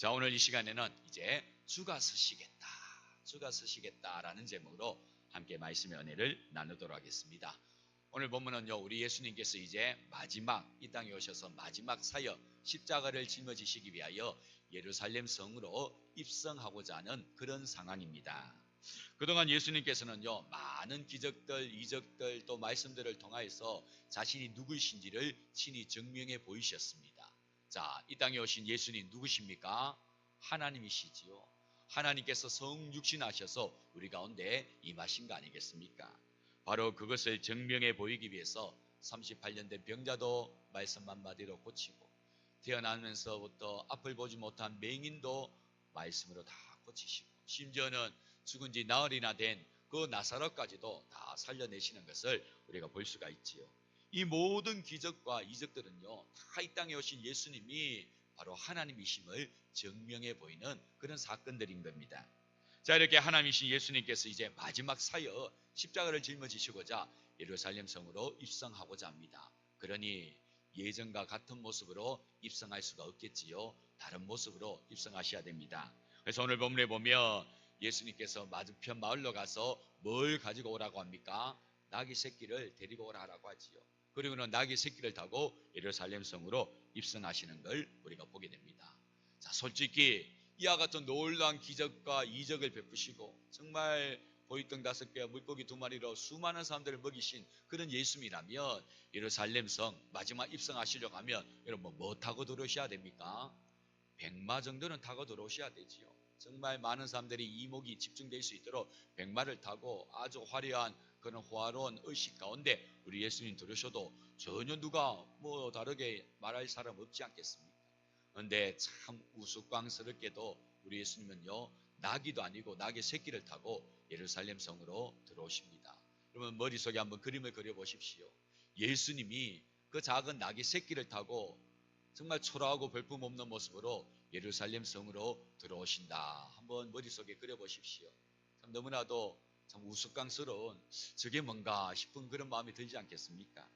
자, 오늘 이 시간에는 이제 주가 서시겠다라는 제목으로 함께 말씀의 은혜를 나누도록 하겠습니다. 오늘 본문은요, 우리 예수님께서 이제 마지막 이 땅에 오셔서 마지막 사역 십자가를 짊어지시기 위하여 예루살렘 성으로 입성하고자 하는 그런 상황입니다. 그동안 예수님께서는요, 많은 기적들, 이적들 또 말씀들을 통하여서 자신이 누구이신지를 친히 증명해 보이셨습니다. 자, 이 땅에 오신 예수님 누구십니까? 하나님이시지요. 하나님께서 성육신하셔서 우리 가운데 임하신 거 아니겠습니까? 바로 그것을 증명해 보이기 위해서 38년 된 병자도 말씀 한마디로 고치고, 태어나면서부터 앞을 보지 못한 맹인도 말씀으로 다 고치시고, 심지어는 죽은 지 나흘이나 된 그 나사로까지도 다 살려내시는 것을 우리가 볼 수가 있지요. 이 모든 기적과 이적들은요, 다 이 땅에 오신 예수님이 바로 하나님이심을 증명해 보이는 그런 사건들인 겁니다. 자, 이렇게 하나님이신 예수님께서 이제 마지막 사역 십자가를 짊어지시고자 예루살렘 성으로 입성하고자 합니다. 그러니 예전과 같은 모습으로 입성할 수가 없겠지요. 다른 모습으로 입성하셔야 됩니다. 그래서 오늘 본문에 보면 예수님께서 맞은편 마을로 가서 뭘 가지고 오라고 합니까? 나귀 새끼를 데리고 오라고 하지요. 그리고는 나귀 새끼를 타고 예루살렘 성으로 입성하시는 걸 우리가 보게 됩니다. 자, 솔직히 이와 같은 놀라운 기적과 이적을 베푸시고 정말 보이떡 5개와 물고기 2마리로 수많은 사람들을 먹이신 그런 예수님이라면 예루살렘 성 마지막 입성하시려고 하면 여러분 뭐 타고 들어오셔야 됩니까? 백마 정도는 타고 들어오셔야 되지요. 정말 많은 사람들이 이목이 집중될 수 있도록 백마를 타고 아주 화려한 그런 호화로운 의식 가운데 우리 예수님 들으셔도 전혀 누가 뭐 다르게 말할 사람 없지 않겠습니까? 그런데 참 우스꽝스럽게도 우리 예수님은요, 나귀도 아니고 나귀 새끼를 타고 예루살렘 성으로 들어오십니다. 그러면 머릿속에 한번 그림을 그려보십시오. 예수님이 그 작은 나귀 새끼를 타고 정말 초라하고 볼품없는 모습으로 예루살렘 성으로 들어오신다. 한번 머릿속에 그려보십시오. 참 너무나도 참 우스꽝스러운 저게 뭔가 싶은 그런 마음이 들지 않겠습니까?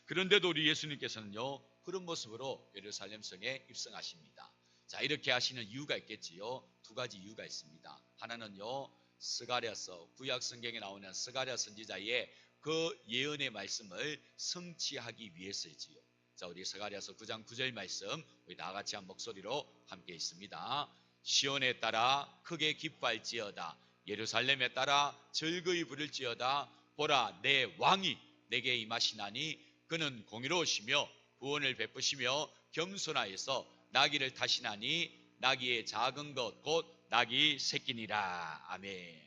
그런데도 우리 예수님께서는요, 그런 모습으로 예루살렘 성에 입성하십니다. 자, 이렇게 하시는 이유가 있겠지요. 2가지 이유가 있습니다. 하나는요, 스가랴서 구약 성경에 나오는 스가랴 선지자의 그 예언의 말씀을 성취하기 위해서이지요. 자, 우리 스가랴서 9장 9절 말씀 우리 다 같이 한 목소리로 함께 있습니다. 시온에 따라 크게 기뻐할지어다. 예루살렘에 따라 즐거이 부를지어다. 보라, 내 왕이 내게 임하시나니 그는 공의로우시며 구원을 베푸시며 겸손하여서 나귀를 타시나니 나귀의 작은 것 곧 나귀 새끼니라. 아멘.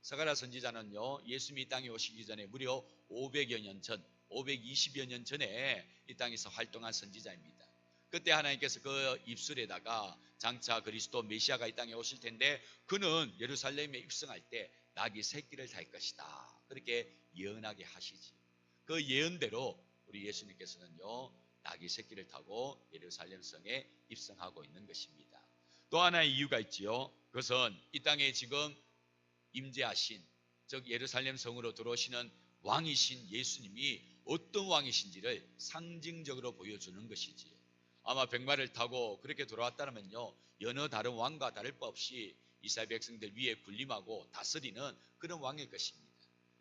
스가랴 선지자는요, 예수님이 이 땅에 오시기 전에 무려 500여 년 전, 520여 년 전에 이 땅에서 활동한 선지자입니다. 그때 하나님께서 그 입술에다가 장차 그리스도 메시아가 이 땅에 오실 텐데 그는 예루살렘에 입성할 때 나귀 새끼를 탈 것이다. 그렇게 예언하게 하시지. 그 예언대로 우리 예수님께서는요, 나귀 새끼를 타고 예루살렘 성에 입성하고 있는 것입니다. 또 하나의 이유가 있지요. 그것은 이 땅에 지금 임재하신, 즉 예루살렘 성으로 들어오시는 왕이신 예수님이 어떤 왕이신지를 상징적으로 보여주는 것이지요. 아마 백마를 타고 그렇게 돌아왔다면요, 여느 다른 왕과 다를 바 없이 이스라엘 백성들 위에 군림하고 다스리는 그런 왕일 것입니다.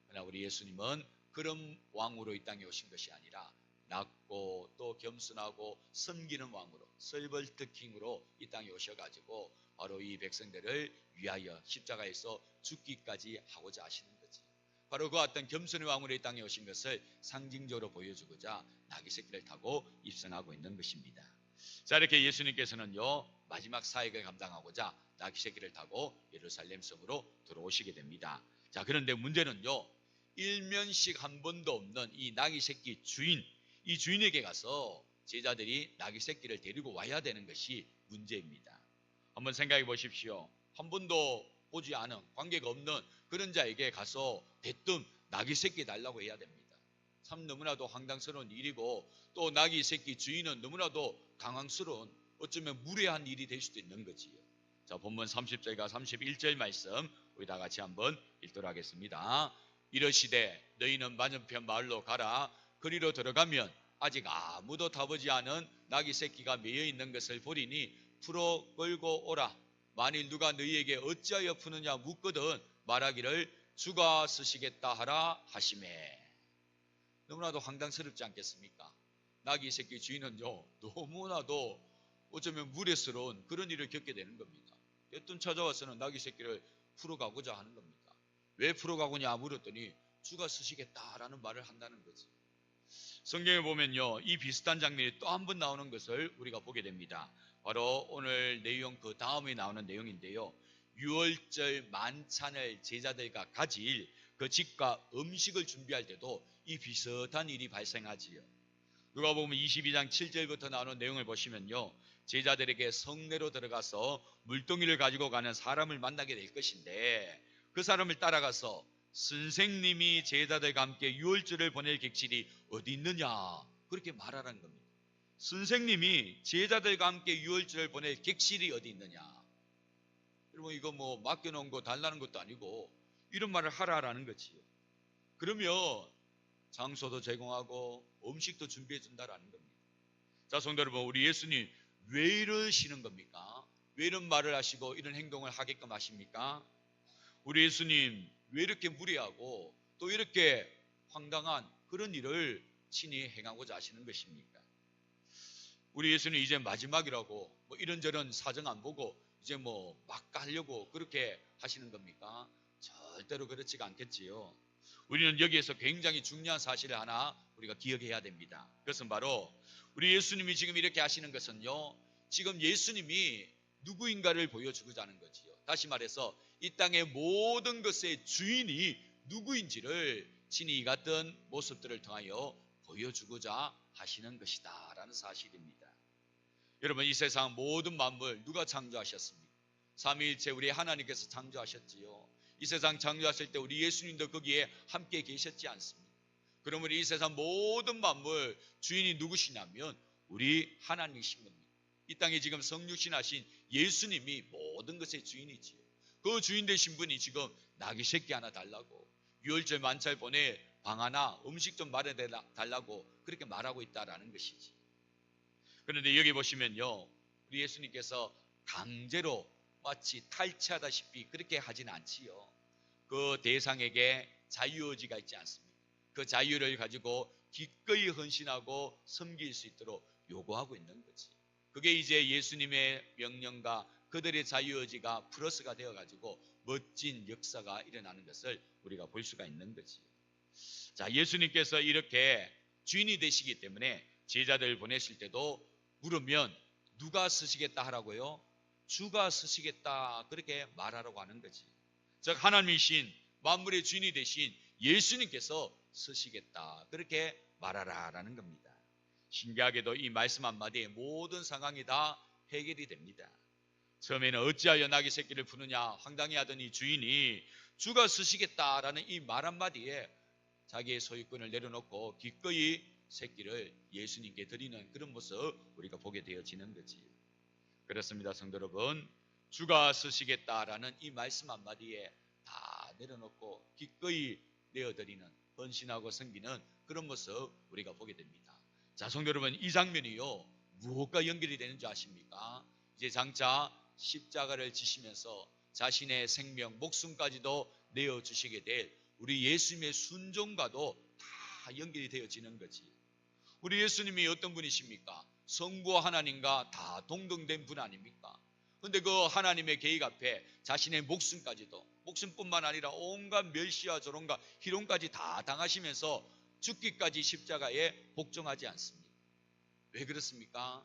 그러나 우리 예수님은 그런 왕으로 이 땅에 오신 것이 아니라 낮고 또 겸손하고 섬기는 왕으로, 설벌트킹으로 이 땅에 오셔가지고 바로 이 백성들을 위하여 십자가에서 죽기까지 하고자 하시는 거지. 바로 그 어떤 겸손의 왕으로 이 땅에 오신 것을 상징적으로 보여주고자 나귀 새끼를 타고 입성하고 있는 것입니다. 자, 이렇게 예수님께서는요, 마지막 사역을 감당하고자 나귀 새끼를 타고 예루살렘 성으로 들어오시게 됩니다. 자, 그런데 문제는요, 일면식 한 번도 없는 이 나귀 새끼 주인, 이 주인에게 가서 제자들이 나귀 새끼를 데리고 와야 되는 것이 문제입니다. 한번 생각해 보십시오. 한 번도 보지 않은, 관계가 없는 그런 자에게 가서 대뜸 나귀 새끼 달라고 해야 됩니다. 참 너무나도 황당스러운 일이고, 또 나귀 새끼 주인은 너무나도 당황스러운, 어쩌면 무례한 일이 될 수도 있는 거지요. 자, 본문 30절과 31절 말씀 우리 다 같이 한번 읽도록 하겠습니다. 이러시되 너희는 맞은편 마을로 가라. 그리로 들어가면 아직 아무도 타보지 않은 나귀 새끼가 매여 있는 것을 보리니 풀어 끌고 오라. 만일 누가 너희에게 어찌하여 푸느냐 묻거든 말하기를 주가 쓰시겠다 하라 하시매. 너무나도 황당스럽지 않겠습니까? 나귀 새끼 주인은요, 너무나도 어쩌면 무례스러운 그런 일을 겪게 되는 겁니다. 떼돈 찾아와서는 나귀 새끼를 풀어가고자 하는 겁니다. 왜 풀어가고냐 물었더니 주가 쓰시겠다라는 말을 한다는 거지. 성경에 보면요, 이 비슷한 장면이 또 한 번 나오는 것을 우리가 보게 됩니다. 바로 오늘 내용 그 다음에 나오는 내용인데요. 유월절 만찬을 제자들과 가질 그 집과 음식을 준비할 때도 이 비슷한 일이 발생하지요. 누가복음 22장 7절부터 나오는 내용을 보시면요, 제자들에게 성내로 들어가서 물동이를 가지고 가는 사람을 만나게 될 것인데, 그 사람을 따라가서 선생님이 제자들과 함께 유월절을 보낼 객실이 어디 있느냐 그렇게 말하라는 겁니다. 선생님이 제자들과 함께 유월절을 보낼 객실이 어디 있느냐. 여러분, 이거 뭐 맡겨놓은 거 달라는 것도 아니고 이런 말을 하라라는 거지요. 그러면 장소도 제공하고 음식도 준비해 준다라는 겁니다. 자, 성도 여러분, 우리 예수님 왜 이러시는 겁니까? 왜 이런 말을 하시고 이런 행동을 하게끔 하십니까? 우리 예수님 왜 이렇게 무례하고 또 이렇게 황당한 그런 일을 친히 행하고자 하시는 것입니까? 우리 예수님 이제 마지막이라고 뭐 이런저런 사정 안 보고 이제 뭐 막 가려고 그렇게 하시는 겁니까? 절대로 그렇지가 않겠지요. 우리는 여기에서 굉장히 중요한 사실을 하나 우리가 기억해야 됩니다. 그것은 바로 우리 예수님이 지금 이렇게 하시는 것은요, 지금 예수님이 누구인가를 보여주고자 하는 거지요. 다시 말해서 이 땅의 모든 것의 주인이 누구인지를 친히 이 같은 모습들을 통하여 보여주고자 하시는 것이다 라는 사실입니다. 여러분, 이 세상 모든 만물 누가 창조하셨습니까? 삼위일체 우리 하나님께서 창조하셨지요. 이 세상 창조하실 때 우리 예수님도 거기에 함께 계셨지 않습니까? 그러므로 이 세상 모든 만물 주인이 누구시냐면 우리 하나님이신 겁니다. 이 땅에 지금 성육신 하신 예수님이 모든 것의 주인이지요. 그 주인 되신 분이 지금 나귀 새끼 하나 달라고, 유월절 만찬 보내 방 하나 음식 좀 마련해 달라고 그렇게 말하고 있다라는 것이지. 그런데 여기 보시면요, 우리 예수님께서 강제로 마치 탈취하다시피 그렇게 하진 않지요. 그 대상에게 자유의지가 있지 않습니까? 그 자유를 가지고 기꺼이 헌신하고 섬길 수 있도록 요구하고 있는 거지. 그게 이제 예수님의 명령과 그들의 자유의지가 플러스가 되어가지고 멋진 역사가 일어나는 것을 우리가 볼 수가 있는 거지. 자, 예수님께서 이렇게 주인이 되시기 때문에 제자들을 보내실 때도 물으면 누가 쓰시겠다 하라고요? 주가 쓰시겠다 그렇게 말하라고 하는 거지. 즉 하나님이신 만물의 주인이 되신 예수님께서 쓰시겠다 그렇게 말하라라는 겁니다. 신기하게도 이 말씀 한마디에 모든 상황이 다 해결이 됩니다. 처음에는 어찌하여 나귀 새끼를 푸느냐 황당해하던 이 주인이 주가 쓰시겠다라는 이 말 한마디에 자기의 소유권을 내려놓고 기꺼이 새끼를 예수님께 드리는 그런 모습 우리가 보게 되어지는 거지. 그렇습니다, 성도 여러분. 주가 쓰시겠다라는 이 말씀 한마디에 다 내려놓고 기꺼이 내어드리는, 헌신하고 섬기는 그런 모습 우리가 보게 됩니다. 자, 성도 여러분, 이 장면이요 무엇과 연결이 되는 줄 아십니까? 이제 장차 십자가를 지시면서 자신의 생명, 목숨까지도 내어주시게 될 우리 예수님의 순종과도 다 연결이 되어지는 거지. 우리 예수님이 어떤 분이십니까? 성부와 하나님과 다 동등된 분 아닙니까? 그런데 그 하나님의 계획 앞에 자신의 목숨까지도, 목숨뿐만 아니라 온갖 멸시와 조롱과 희롱까지 다 당하시면서 죽기까지 십자가에 복종하지 않습니다. 왜 그렇습니까?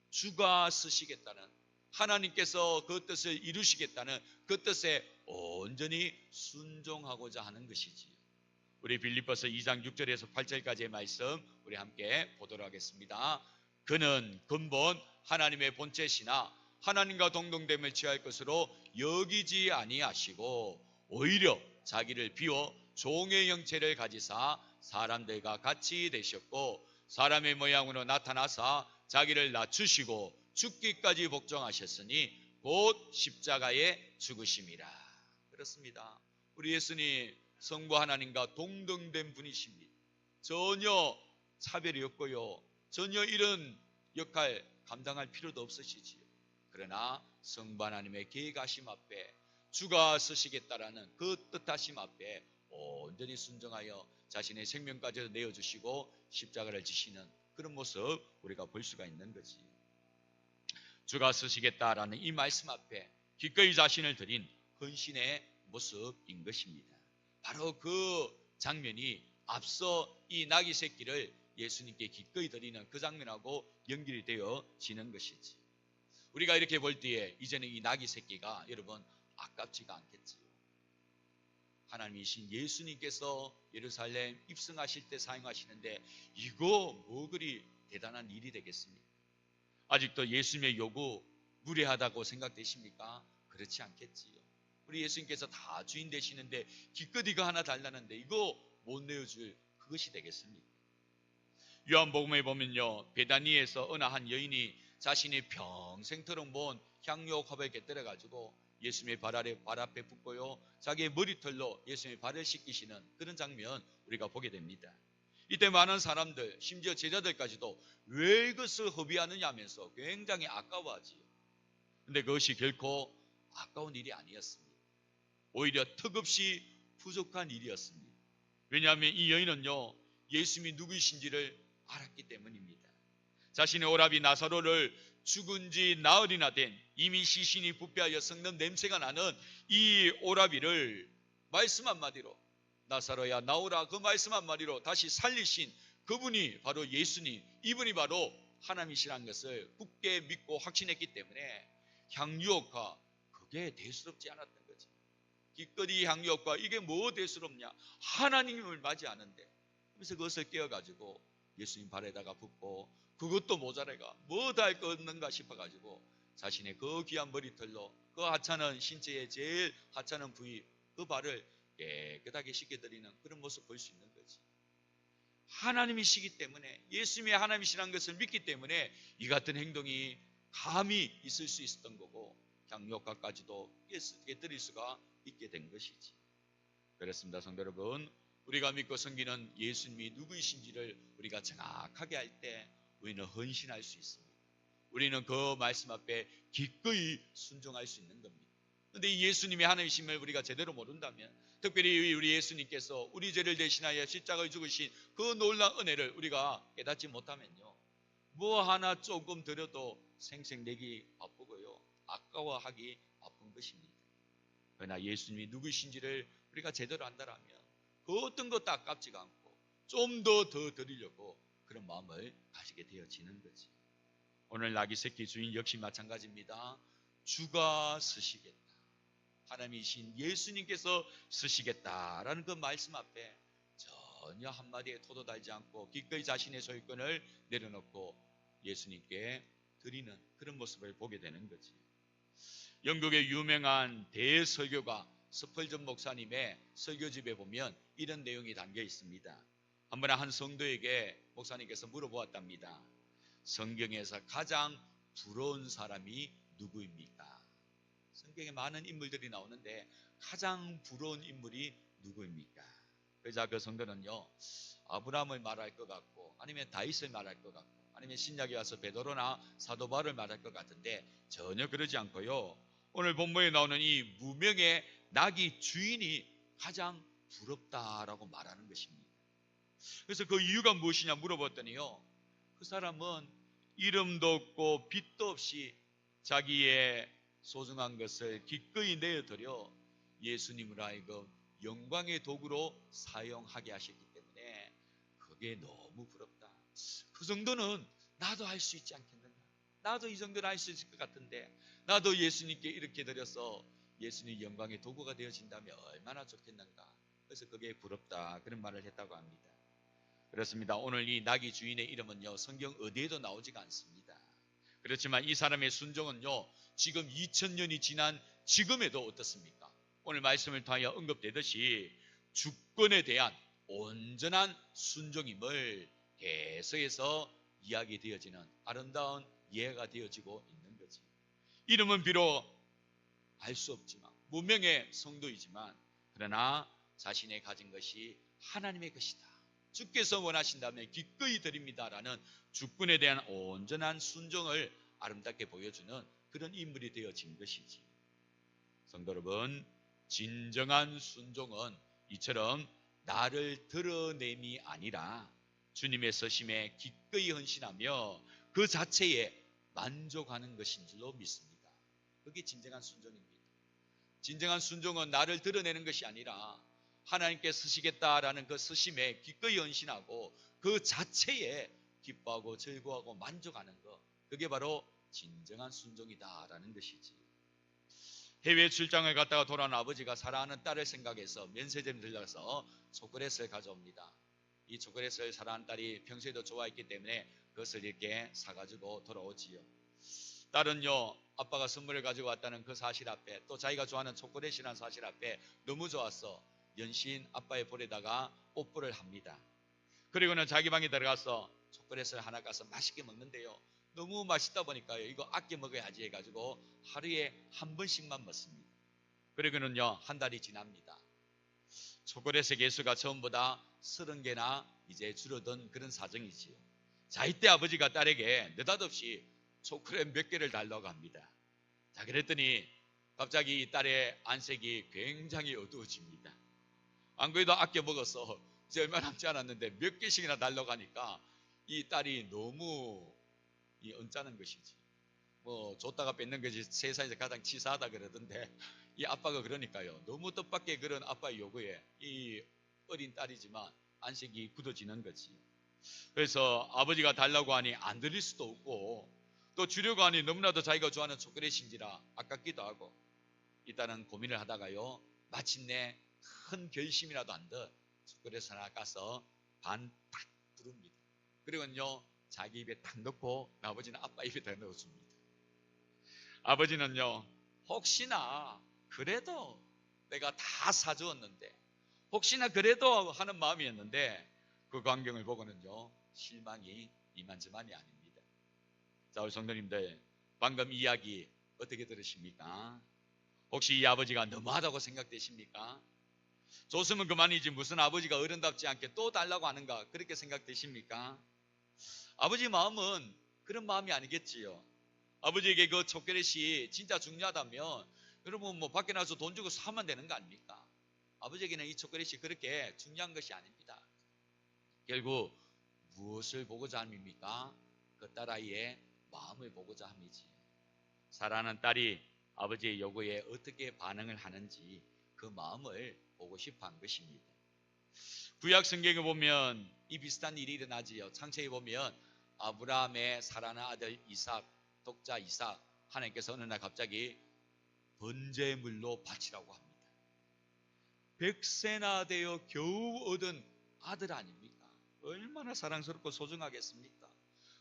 주가 쓰시겠다는, 하나님께서 그 뜻을 이루시겠다는 그 뜻에 온전히 순종하고자 하는 것이지요. 우리 빌립보서 2장 6절에서 8절까지의 말씀 우리 함께 보도록 하겠습니다. 그는 근본 하나님의 본체시나 하나님과 동등됨을 취할 것으로 여기지 아니하시고 오히려 자기를 비워 종의 형체를 가지사 사람들과 같이 되셨고 사람의 모양으로 나타나사 자기를 낮추시고 죽기까지 복종하셨으니 곧 십자가에 죽으심이라. 그렇습니다. 우리 예수님 성부 하나님과 동등된 분이십니다. 전혀 차별이 없고요, 전혀 이런 역할 감당할 필요도 없으시지요. 그러나 성부 하나님의 계획하심 앞에 주가 서시겠다라는 그 뜻하심 앞에 온전히 순종하여 자신의 생명까지 내어주시고 십자가를 지시는 그런 모습 우리가 볼 수가 있는 거지. 주가 서시겠다라는 이 말씀 앞에 기꺼이 자신을 드린 헌신의 모습인 것입니다. 바로 그 장면이 앞서 이 나귀 새끼를 예수님께 기꺼이 드리는 그 장면하고 연결이 되어지는 것이지. 우리가 이렇게 볼 때에 이제는 이 나귀 새끼가 여러분 아깝지가 않겠지요. 하나님이신 예수님께서 예루살렘 입성하실 때 사용하시는데 이거 뭐 그리 대단한 일이 되겠습니까? 아직도 예수님의 요구 무례하다고 생각되십니까? 그렇지 않겠지요. 우리 예수님께서 다 주인 되시는데 기껏 이거 하나 달라는데 이거 못 내어줄 그것이 되겠습니까? 요한복음에 보면요, 베다니에서 어느 한 여인이 자신이 평생토록 모은 향유옥합을 곁들여 가지고 예수님의 발 앞에 붓고요, 자기의 머리털로 예수님의 발을 씻기시는 그런 장면 우리가 보게 됩니다. 이때 많은 사람들, 심지어 제자들까지도 왜 이것을 허비하느냐 하면서 굉장히 아까워하지요. 근데 그것이 결코 아까운 일이 아니었습니다. 오히려 턱없이 부족한 일이었습니다. 왜냐하면 이 여인은요, 예수님이 누구이신지를 알았기 때문입니다. 자신의 오라비 나사로를 죽은 지 나흘이나 된 이미 시신이 부패하여 썩는 냄새가 나는 이 오라비를 말씀 한마디로 나사로야 나오라 그 말씀 한마디로 다시 살리신 그분이 바로 예수님, 이분이 바로 하나님이시라는 것을 굳게 믿고 확신했기 때문에 향유옥화 그게 대수롭지 않았던 거지. 기꺼이 향유옥화 이게 뭐 대수롭냐, 하나님을 맞이하는데. 그래서 그것을 깨어가지고 예수님 발에다가 붓고 그것도 모자래가 뭐다 할 거 없는가 싶어가지고 자신의 그 귀한 머리털로 그 하찮은 신체의 제일 하찮은 부위 그 발을 깨끗하게 씻겨드리는 그런 모습 볼 수 있는 거지. 하나님이시기 때문에, 예수님이 하나님이시라는 것을 믿기 때문에 이 같은 행동이 감히 있을 수 있었던 거고 향유옥화까지도 깨뜨릴 수가 있게 된 것이지. 그렇습니다. 성도 여러분, 우리가 믿고 섬기는 예수님이 누구이신지를 우리가 정확하게 할 때 우리는 헌신할 수 있습니다. 우리는 그 말씀 앞에 기꺼이 순종할 수 있는 겁니다. 그런데 이 예수님이 하나님이심을 우리가 제대로 모른다면, 특별히 우리 예수님께서 우리 죄를 대신하여 십자가에 죽으신 그 놀라운 은혜를 우리가 깨닫지 못하면요, 뭐 하나 조금 드려도 생색내기 바쁘고요, 아까워하기 바쁜 것입니다. 그러나 예수님이 누구이신지를 우리가 제대로 안다라면 그 어떤 것도 아깝지가 않고 좀 더 드리려고 그런 마음을 가지게 되어지는 거지. 오늘 나귀 새끼 주인 역시 마찬가지입니다. 주가 서시겠다, 하나님이신 예수님께서 서시겠다라는 그 말씀 앞에 전혀 한마디에 토도 달지 않고 기꺼이 자신의 소유권을 내려놓고 예수님께 드리는 그런 모습을 보게 되는 거지. 영국의 유명한 대설교가 스펄전 목사님의 설교집에 보면 이런 내용이 담겨 있습니다. 한 번에 한 성도에게 목사님께서 물어보았답니다. 성경에서 가장 부러운 사람이 누구입니까? 성경에 많은 인물들이 나오는데 가장 부러운 인물이 누구입니까? 그러자 그 성도는요, 아브라함을 말할 것 같고 아니면 다윗을 말할 것 같고 아니면 신약에 와서 베드로나 사도 바울을 말할 것 같은데 전혀 그러지 않고요, 오늘 본문에 나오는 이 무명의 나귀 주인이 가장 부럽다라고 말하는 것입니다. 그래서 그 이유가 무엇이냐 물어봤더니요, 그 사람은 이름도 없고 빚도 없이 자기의 소중한 것을 기꺼이 내어드려 예수님으로 하여금 영광의 도구로 사용하게 하셨기 때문에 그게 너무 부럽다. 그 정도는 나도 할 수 있지 않겠는가? 나도 이 정도는 할 수 있을 것 같은데 나도 예수님께 이렇게 드려서 예수님 영광의 도구가 되어진다면 얼마나 좋겠는가. 그래서 그게 부럽다, 그런 말을 했다고 합니다. 그렇습니다. 오늘 이 나귀 주인의 이름은요, 성경 어디에도 나오지가 않습니다. 그렇지만 이 사람의 순종은요, 지금 2000년이 지난 지금에도 어떻습니까? 오늘 말씀을 통하여 언급되듯이 주권에 대한 온전한 순종임을 계속해서 이야기되어지는 아름다운 예가 되어지고 있는 거지. 이름은 비록 알 수 없지만 무명의 성도이지만 그러나 자신의 가진 것이 하나님의 것이다, 주께서 원하신다면 기꺼이 드립니다라는 주권에 대한 온전한 순종을 아름답게 보여주는 그런 인물이 되어진 것이지. 성도 여러분, 진정한 순종은 이처럼 나를 드러냄이 아니라 주님의 서심에 기꺼이 헌신하며 그 자체에 만족하는 것인 줄로 믿습니다. 그게 진정한 순종입니다. 진정한 순종은 나를 드러내는 것이 아니라 하나님께 서시겠다라는 그 서심에 기꺼이 헌신하고 그 자체에 기뻐하고 즐거워하고 만족하는 것, 그게 바로 진정한 순종이다라는 것이지. 해외 출장을 갔다가 돌아온 아버지가 사랑하는 딸을 생각해서 면세점에 들러가서 초콜릿을 가져옵니다. 이 초콜릿을 사랑하는 딸이 평소에도 좋아했기 때문에 그것을 이렇게 사가지고 돌아오지요. 딸은요, 아빠가 선물을 가지고 왔다는 그 사실 앞에, 또 자기가 좋아하는 초콜릿이라는 사실 앞에 너무 좋아서 연신 아빠의 볼에다가 뽀뽀를 합니다. 그리고는 자기 방에 들어가서 초콜릿을 하나 까서 맛있게 먹는데요, 너무 맛있다 보니까요, 이거 아껴 먹어야지 해가지고 하루에 한 번씩만 먹습니다. 그리고는요, 한 달이 지납니다. 초콜릿의 개수가 처음보다 30개나 이제 줄어든 그런 사정이지요. 자, 이때 아버지가 딸에게 느닷없이 초콜릿 몇 개를 달라고 합니다. 자, 그랬더니 갑자기 이 딸의 안색이 굉장히 어두워집니다. 안 그래도 아껴 먹어서 이제 얼마 남지 않았는데 몇 개씩이나 달라고 하니까 이 딸이 너무 언짢은 것이지. 뭐 줬다가 뺏는 것이 세상에서 가장 치사하다 그러던데, 이 아빠가 그러니까요, 너무 뜻밖의 그런 아빠의 요구에 이 어린 딸이지만 안색이 굳어지는 거지. 그래서 아버지가 달라고 하니 안 드릴 수도 없고, 또 주려고 하니 너무나도 자기가 좋아하는 초콜릿인지라 아깝기도 하고, 이 딸은 고민을 하다가요, 마침내 큰 결심이라도 한 듯 초콜릿 하나 까서 반 탁 부릅니다. 그리고는요, 자기 입에 탁 넣고 아버지는 아빠 입에 다 넣어줍니다. 아버지는요, 혹시나 그래도 내가 다 사주었는데, 혹시나 그래도 하는 마음이었는데, 그 광경을 보고는요, 실망이 이만저만이 아닙니다. 자, 우리 성도님들, 방금 이야기 어떻게 들으십니까? 혹시 이 아버지가 너무하다고 생각되십니까? 줬으면 그만이지 무슨 아버지가 어른답지 않게 또 달라고 하는가, 그렇게 생각되십니까? 아버지 마음은 그런 마음이 아니겠지요. 아버지에게 그 초콜릿이 진짜 중요하다면 여러분 뭐 밖에 나가서 돈 주고 사면 되는 거 아닙니까? 아버지에게는 이 초콜릿이 그렇게 중요한 것이 아닙니다. 결국 무엇을 보고자 함입니까? 그 딸아이의 마음을 보고자 함이지. 사랑하는 딸이 아버지의 요구에 어떻게 반응을 하는지 그 마음을 보고 싶어 한 것입니다. 구약 성경에 보면 이 비슷한 일이 일어나지요. 창세기에 보면 아브라함의 사랑하는 아들 이삭, 독자 이삭, 하나님께서 어느 날 갑자기 번제물로 바치라고 합니다. 100세나 되어 겨우 얻은 아들 아닙니까? 얼마나 사랑스럽고 소중하겠습니까?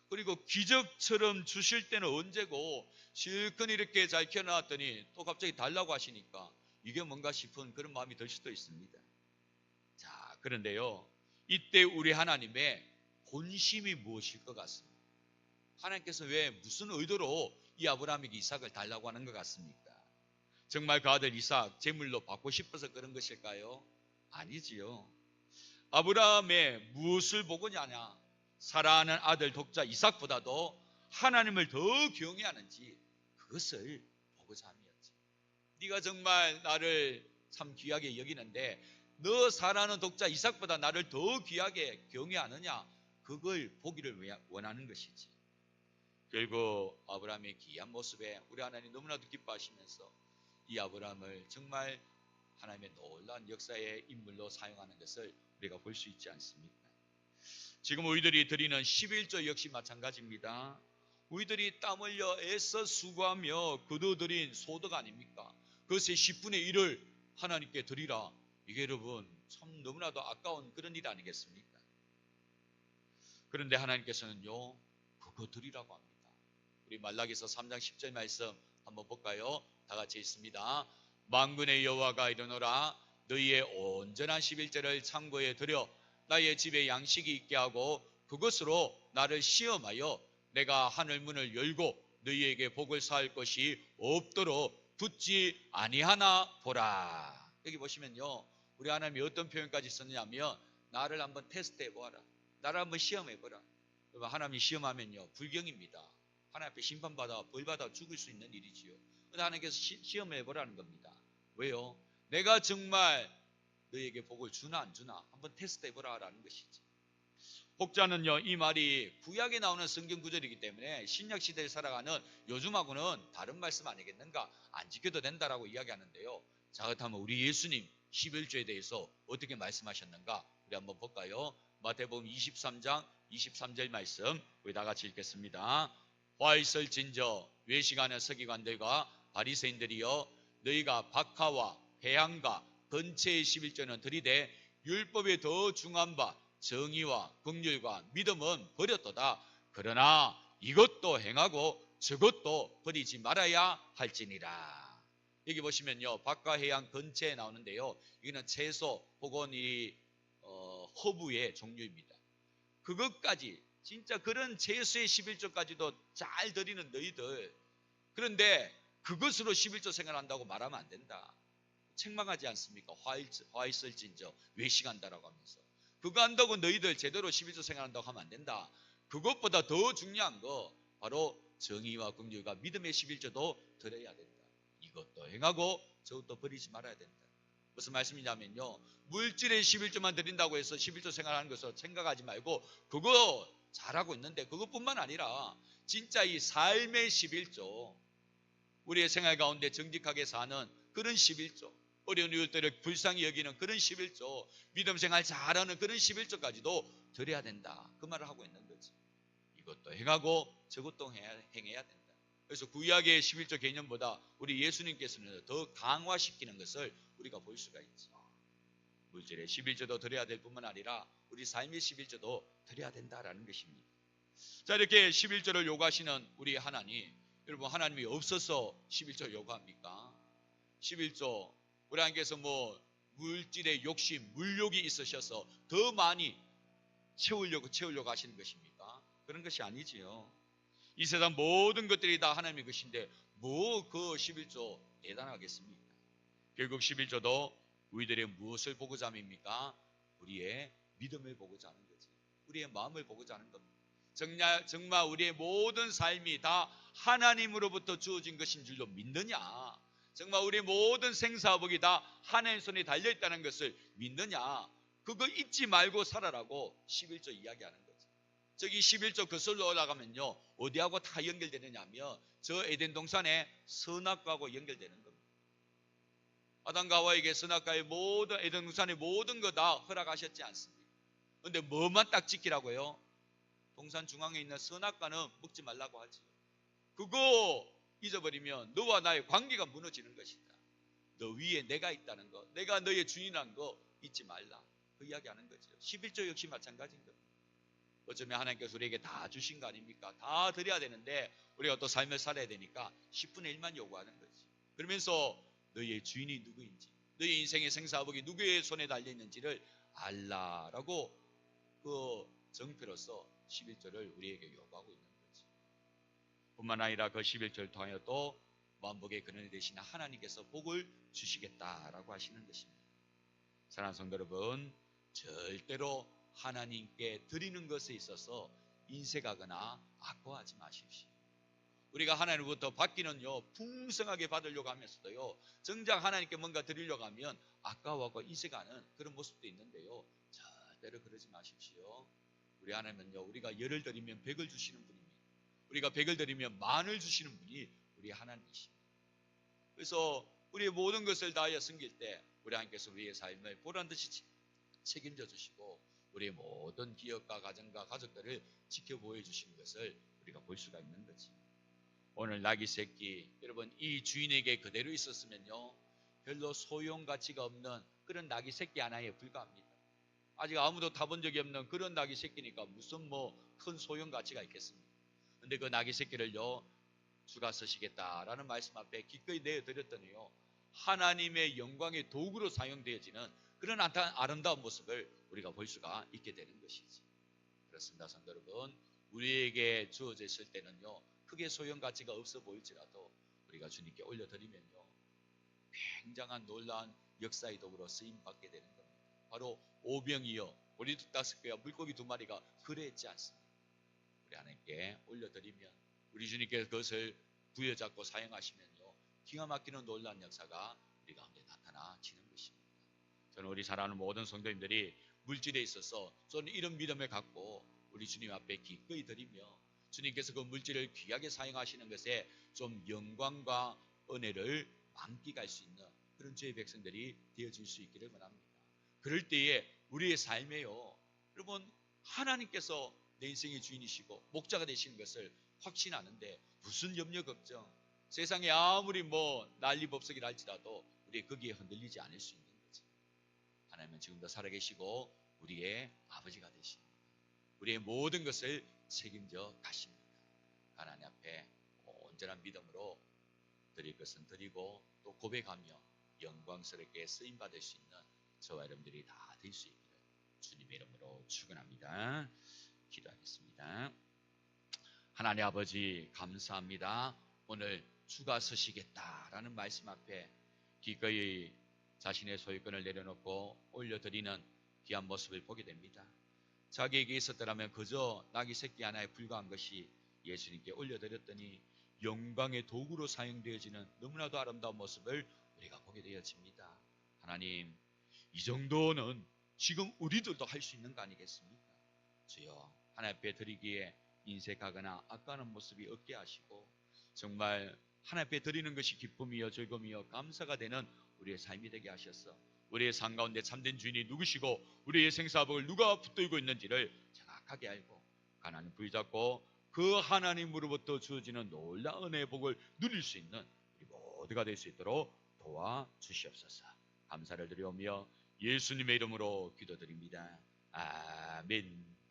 그리고 기적처럼 주실 때는 언제고 실컷 이렇게 잘 키워놨더니 또 갑자기 달라고 하시니까 이게 뭔가 싶은 그런 마음이 들 수도 있습니다. 자, 그런데요, 이때 우리 하나님의 본심이 무엇일 것 같습니까? 하나님께서 왜 무슨 의도로 이 아브라함에게 이삭을 달라고 하는 것 같습니까? 정말 그 아들 이삭 제물로 받고 싶어서 그런 것일까요? 아니지요. 아브라함의 무엇을 보고냐냐, 사랑하는 아들 독자 이삭보다도 하나님을 더 경외하는지 그것을 보고자 함이었지. 네가 정말 나를 참 귀하게 여기는데 너 사랑하는 독자 이삭보다 나를 더 귀하게 경외하느냐, 그걸 보기를 원하는 것이지. 결국 아브라함의 귀한 모습에 우리 하나님 너무나도 기뻐하시면서 이 아브라함을 정말 하나님의 놀라운 역사의 인물로 사용하는 것을 우리가 볼 수 있지 않습니까? 지금 우리들이 드리는 11조 역시 마찬가지입니다. 우리들이 땀 흘려 애써 수고하며 거둬들인 소득 아닙니까? 그것의 10분의 1을 하나님께 드리라. 이게 여러분 참 너무나도 아까운 그런 일 아니겠습니까? 그런데 하나님께서는요, 그거 드리라고 합니다. 우리 말라기서 3장 10절 말씀 한번 볼까요? 다 같이 있습니다. 만군의 여호와가 이르노라, 너희의 온전한 11절을 창고에 들여 나의 집에 양식이 있게 하고 그것으로 나를 시험하여 내가 하늘 문을 열고 너희에게 복을 쌓을 것이 없도록 붙지 아니하나 보라. 여기 보시면요, 우리 하나님이 어떤 표현까지 썼냐면 나를 한번 테스트해 보아라, 나를 한번 시험해 보라. 하나님이 시험하면요 불경입니다. 하나님 앞에 심판받아 벌받아 죽을 수 있는 일이지요. 그런데 하나님께서 시험해 보라는 겁니다. 왜요? 내가 정말 너에게 복을 주나 안 주나 한번 테스트 해보라라는 것이지. 혹자는요, 이 말이 구약에 나오는 성경 구절이기 때문에 신약 시대에 살아가는 요즘하고는 다른 말씀 아니겠는가? 안 지켜도 된다라고 이야기하는데요. 자, 그렇다면 우리 예수님 11조에 대해서 어떻게 말씀하셨는가? 우리 한번 볼까요? 마태복음 23장 23절 말씀 우리 다 같이 읽겠습니다. 화 있을진저 외식하는 서기관들과 바리새인들이여, 너희가 박하와 회향과 건체의 11조는 들이되 율법에 더 중한 바 정의와 긍휼과 믿음은 버렸도다. 그러나 이것도 행하고 저것도 버리지 말아야 할지니라. 여기 보시면요, 박하, 회향, 건체에 나오는데요, 이거는 채소 혹은 이 허브의 종류입니다. 그것까지 진짜 그런 채소의 11조까지도 잘 드리는 너희들, 그런데 그것으로 11조 생활한다고 말하면 안 된다. 책망하지 않습니까? 화 있을진저 외식한다라고 하면서. 그거 한다고 너희들 제대로 11조 생활한다고 하면 안 된다. 그것보다 더 중요한 거 바로 정의와 긍휼과 믿음의 11조도 드려야 된다. 이것도 행하고 저것도 버리지 말아야 된다. 무슨 말씀이냐면요, 물질의 11조만 드린다고 해서 11조 생활하는 것을 생각하지 말고 그거 잘하고 있는데, 그것뿐만 아니라 진짜 이 삶의 11조, 우리의 생활 가운데 정직하게 사는 그런 11조, 어려운 이웃들을 불쌍히 여기는 그런 11조, 믿음 생활 잘하는 그런 11조까지도 드려야 된다. 그 말을 하고 있는 거지. 이것도 행하고 저것도 행해야 된다. 그래서 구약의 11조 개념보다 우리 예수님께서는 더 강화시키는 것을 우리가 볼 수가 있지. 물질의 11조도 드려야 될 뿐만 아니라 우리 삶의 11조도 드려야 된다라는 것입니다. 자, 이렇게 11조를 요구하시는 우리 하나님, 여러분, 하나님이 없어서 11조 요구합니까? 11조, 우리 하나님께서 뭐 물질의 욕심, 물욕이 있으셔서 더 많이 채우려고 하시는 것입니까? 그런 것이 아니지요. 이 세상 모든 것들이 다 하나님의 것인데 뭐 그 11조 대단하겠습니까? 결국 11조도 우리들의 무엇을 보고자 합니까? 우리의 믿음을 보고자 하는 거지. 우리의 마음을 보고자 하는 겁니다. 정말 우리의 모든 삶이 다 하나님으로부터 주어진 것인 줄로 믿느냐? 정말 우리의 모든 생사복이 다 하나님 손에 달려있다는 것을 믿느냐? 그거 잊지 말고 살아라고 11조 이야기하는 거죠. 저기 11조 거슬러 올라가면요, 어디하고 다 연결되느냐 하면 저 에덴 동산의 선악과하고 연결되는 겁니다. 아담과 하와에게 선악과의 모든, 에덴 동산의 모든 거 다 허락하셨지 않습니까? 그런데 뭐만 딱 지키라고요? 동산 중앙에 있는 선악과는 먹지 말라고 하지. 그거 잊어버리면 너와 나의 관계가 무너지는 것이다. 너 위에 내가 있다는 거, 내가 너의 주인이라는 거 잊지 말라. 그 이야기하는 거죠. 11조 역시 마찬가지인 겁니다. 어쩌면 하나님께서 우리에게 다 주신 거 아닙니까? 다 드려야 되는데 우리가 또 삶을 살아야 되니까 10분의 1만 요구하는 거지. 그러면서 너의 주인이 누구인지, 너의 인생의 생사복이 누구의 손에 달려있는지를 알라라고 그 정표로서 11조를 우리에게 요구하고 있는 거지. 뿐만 아니라 그 11조를 통하여 또 만복의 근원이 되시는 하나님께서 복을 주시겠다라고 하시는 것입니다. 사랑하는 성도 여러분, 절대로 하나님께 드리는 것에 있어서 인색하거나 아까워하지 마십시오. 우리가 하나님으로부터 받기는요, 풍성하게 받으려고 하면서도요, 정작 하나님께 뭔가 드리려고 하면 아까워하고 인색하는 그런 모습도 있는데요, 절대로 그러지 마십시오. 우리 하나님은요, 우리가 열을 드리면 100을 주시는 분입니다. 우리가 100을 드리면 만을 주시는 분이 우리 하나님이십니다. 그래서 우리의 모든 것을 다하여 섬길 때 우리 하나님께서 우리의 삶을 보란듯이 책임져 주시고 우리의 모든 기업과 가정과 가족들을 지켜보여 주시는 것을 우리가 볼 수가 있는 거지. 오늘 낙이 새끼, 여러분, 이 주인에게 그대로 있었으면요, 별로 소용 가치가 없는 그런 낙이 새끼 하나에 불과합니다. 아직 아무도 타본 적이 없는 그런 낙이 새끼니까 무슨 뭐 큰 소용 가치가 있겠습니까? 근데 그 낙이 새끼를요, 주가 쓰시겠다라는 말씀 앞에 기꺼이 내어드렸더니요, 하나님의 영광의 도구로 사용되어지는 그런 아름다운 모습을 우리가 볼 수가 있게 되는 것이지. 그렇습니다, 성도 여러분. 우리에게 주어져 있을 때는요, 크게 소용 가치가 없어 보일지라도 우리가 주님께 올려드리면요, 굉장한 놀라운 역사의 도구로 쓰임 받게 되는 겁니다. 바로 오병이어, 보리 5개와 물고기 2마리가 그랬지 않습니까? 우리 하나님께 올려드리면 우리 주님께서 그것을 부여잡고 사용하시면요, 기가 막히는 놀라운 역사가 우리 가운데 나타나지는 것입니다. 저는 우리 사랑하는 모든 성도님들이 물질에 있어서 저는 이런 믿음을 갖고 우리 주님 앞에 기꺼이 드리며 주님께서 그 물질을 귀하게 사용하시는 것에 좀 영광과 은혜를 만끽할 수 있는 그런 주의 백성들이 되어질 수 있기를 원합니다. 그럴 때에 우리의 삶에요, 여러분, 하나님께서 내 인생의 주인이시고 목자가 되시는 것을 확신하는데 무슨 염려 걱정, 세상에 아무리 난리법석이라 할지라도 우리 거기에 흔들리지 않을 수 있는 거지. 하나님은 지금도 살아계시고 우리의 아버지가 되십니다. 우리의 모든 것을 책임져 가십니다. 하나님 앞에 온전한 믿음으로 드릴 것은 드리고 또 고백하며 영광스럽게 쓰임받을 수 있는 저와 여러분들이 다 될 수 있기를 주님의 이름으로 축원합니다. 기도하겠습니다. 하나님 아버지 감사합니다. 오늘 주가 서시겠다라는 말씀 앞에 기꺼이 자신의 소유권을 내려놓고 올려드리는 귀한 모습을 보게 됩니다. 자기에게 있었더라면 그저 낙이 새끼 하나에 불과한 것이 예수님께 올려드렸더니 영광의 도구로 사용되어지는 너무나도 아름다운 모습을 우리가 보게 되어집니다. 하나님, 이 정도는 지금 우리들도 할 수 있는 거 아니겠습니까? 주여, 하나님 앞에 드리기에 인색하거나 아까운 모습이 없게 하시고 정말 하나님 앞에 드리는 것이 기쁨이요 즐거움이요 감사가 되는 우리의 삶이 되게 하셔서 우리의 삶 가운데 참된 주인이 누구시고 우리의 생사복을 누가 붙들고 있는지를 정확하게 알고 가난을 부여잡고 그 하나님으로부터 주어지는 놀라운 은혜의 복을 누릴 수 있는 우리 모두가 될 수 있도록 도와주시옵소서. 감사를 드리오며 예수님의 이름으로 기도드립니다. 아멘.